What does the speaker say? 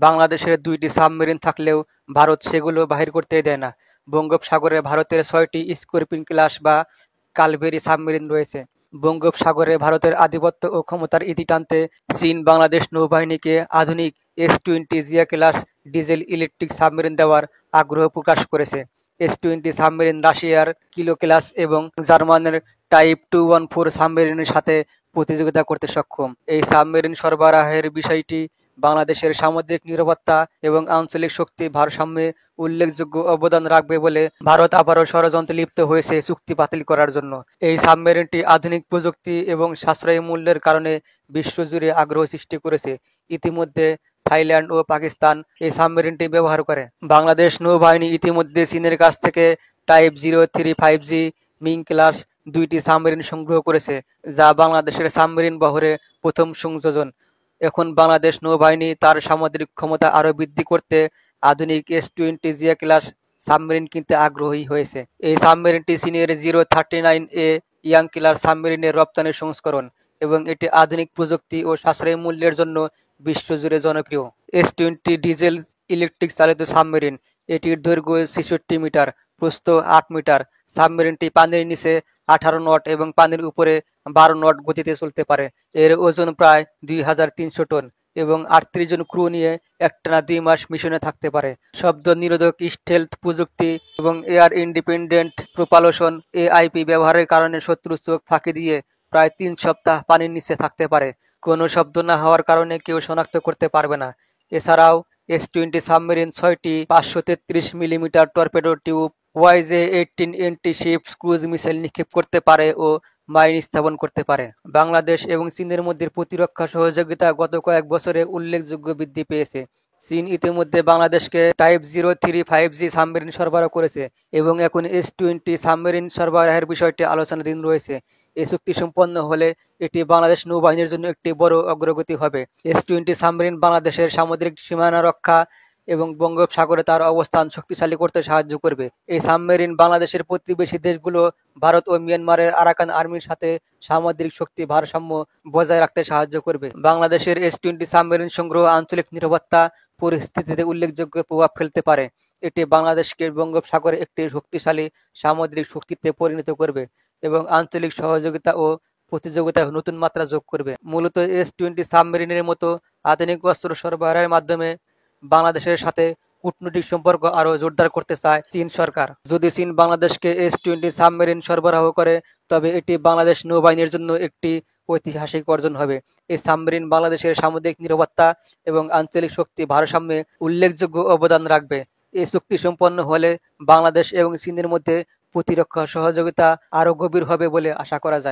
বাংলাদেশের ২টি সাবমেরিন থাকলেও ভারত সেগুলো বাহির করতেই দেয় না। বঙ্গোপসাগরে ভারতের ৬টি স্করপিন ক্লাস বা কালভেরি সাবমেরিন রয়েছে। বঙ্গোপসাগরে ভারতের আধিপত্য ও ক্ষমতার ইতি টানতে চীন বাংলাদেশ নৌবাহিনীকে আধুনিক এস-20 জিয়া ক্লাস ডিজেল ইলেকট্রিক সাবমেরিন দেওয়ার আগ্রহ প্রকাশ করেছে। এস-20 সাবমেরিন রাশিয়ার কিলো ক্লাস এবং জার্মানির টাইপ 214 সাবমেরিনের সাথে প্রতিযোগিতা করতে সক্ষম। এই সাবমেরিন সরবরাহের বিষয়টি বাংলাদেশের সামুদ্রিক নিরাপত্তা এবং আঞ্চলিক শক্তি ভারসাম্যে উল্লেখযোগ্য অবদান রাখবে বলে ভারত আবারও ষড়যন্ত্রে লিপ্ত হয়েছে চুক্তি বাতিল করার জন্য। এই সাবমেরিনটি আধুনিক প্রযুক্তি এবং সাশ্রয়ী মূল্যের কারণে বিশ্বজুড়ে আগ্রহ সৃষ্টি করেছে। ইতিমধ্যে থাইল্যান্ড ও পাকিস্তান এই সাবমেরিনটি ব্যবহার করে। বাংলাদেশ নৌবাহিনী ইতিমধ্যে চীনের কাছ থেকে টাইপ 035G মিং ক্লাস 2টি সাবমেরিন সংগ্রহ করেছে, যা বাংলাদেশের সাবমেরিন বহরে প্রথম সংযোজন। এখন বাংলাদেশ নৌবাহিনী তার সামুদ্রিক ক্ষমতা আরও বৃদ্ধি করতে আধুনিক এস-20 জিয়া ক্লাস সাবমেরিন কিনতে আগ্রহী হয়েছে। এই সাবমেরিনটি চীনের 039A ইয়াং ক্লাস সাবমেরিনের রপ্তানি সংস্করণ এবং এটি আধুনিক প্রযুক্তি ও সাশ্রয়ী মূল্যের জন্য বিশ্বজুড়ে জনপ্রিয়। এস-20 ডিজেল ইলেকট্রিক চালিত সাবমেরিন। এটির দৈর্ঘ্য 66 মিটার, প্রস্থ 8 মিটার। সাবমেরিনটি পানির নিচে 18 নট এবং পানির উপরে 12 নট গতিতে চলতে পারে। এর ওজন প্রায় 2300 টন এবং 38 জন ক্রু নিয়ে একটানা 2 মাস মিশনে থাকতে পারে। শব্দ নিরোধক স্টেলথ প্রযুক্তি এবং এয়ার ইন্ডিপেন্ডেন্ট প্রপালশন এআইপি ব্যবহারের কারণে শত্রুর চোখ ফাঁকি দিয়ে প্রায় 3 সপ্তাহ পানির নিচে থাকতে পারে। কোনো শব্দ না হওয়ার কারণে কেউ শনাক্ত করতে পারবে না। এছাড়াও এস-20 সাবমেরিন 6টি 533 millimetre torpedo tube YJ-18 anti-ship cruise missile নিক্ষেপ করতে পারে ও মাইন স্থাপন করতে পারে। বাংলাদেশ এবং চীনের মধ্যে প্রতিরক্ষা সহযোগিতা গত কয়েক বছরে উল্লেখযোগ্য বৃদ্ধি পেয়েছে। চীন ইতিমধ্যে বাংলাদেশকে টাইপ 035G সাবমেরিন সরবরাহ করেছে এবং এখন এস-20 সাবমেরিন সরবরাহের বিষয়টি আলোচনাধীন রয়েছে। এই চুক্তি সম্পন্ন হলে এটি বাংলাদেশ নৌবাহিনীর জন্য একটি বড় অগ্রগতি হবে। এস-20 সাবমেরিন বাংলাদেশের সামুদ্রিক সীমানা রক্ষা এবং বঙ্গোপসাগরে তার অবস্থান শক্তিশালী করতে সাহায্য করবে। এই সাবমেরিন বাংলাদেশের প্রতিবেশী দেশগুলো ভারত ও মিয়ানমারের আরাকান আর্মির সাথে সামুদ্রিক শক্তি ভারসাম্য বজায় রাখতে সাহায্য করবে। বাংলাদেশের এস-20 সাবমেরিন সংগ্রহ আঞ্চলিক নিরাপত্তা পরিস্থিতিতে উল্লেখযোগ্য প্রভাব ফেলতে পারে। এটি বাংলাদেশকে বঙ্গোপসাগরে একটি শক্তিশালী সামুদ্রিক শক্তিতে পরিণত করবে এবং আঞ্চলিক সহযোগিতা ও প্রতিযোগিতায় নতুন মাত্রা যোগ করবে। মূলত এস-20 সাবমেরিনের মতো আধুনিক অস্ত্র সরবরাহের মাধ্যমে বাংলাদেশের সাথে কূটনৈতিক সম্পর্ক আরও জোরদার করতে চায় চীন সরকার। যদি চীন বাংলাদেশকে এস-20 সাবমেরিন সরবরাহ করে তবে এটি বাংলাদেশ নৌবাহিনীর জন্য একটি ঐতিহাসিক অর্জন হবে। এই সাবমেরিন বাংলাদেশের সামুদ্রিক নিরাপত্তা এবং আঞ্চলিক শক্তি ভারসাম্যে উল্লেখযোগ্য অবদান রাখবে। এই চুক্তি সম্পন্ন হলে বাংলাদেশ এবং চীনের মধ্যে প্রতিরক্ষা সহযোগিতা আরও গভীর হবে বলে আশা করা যায়।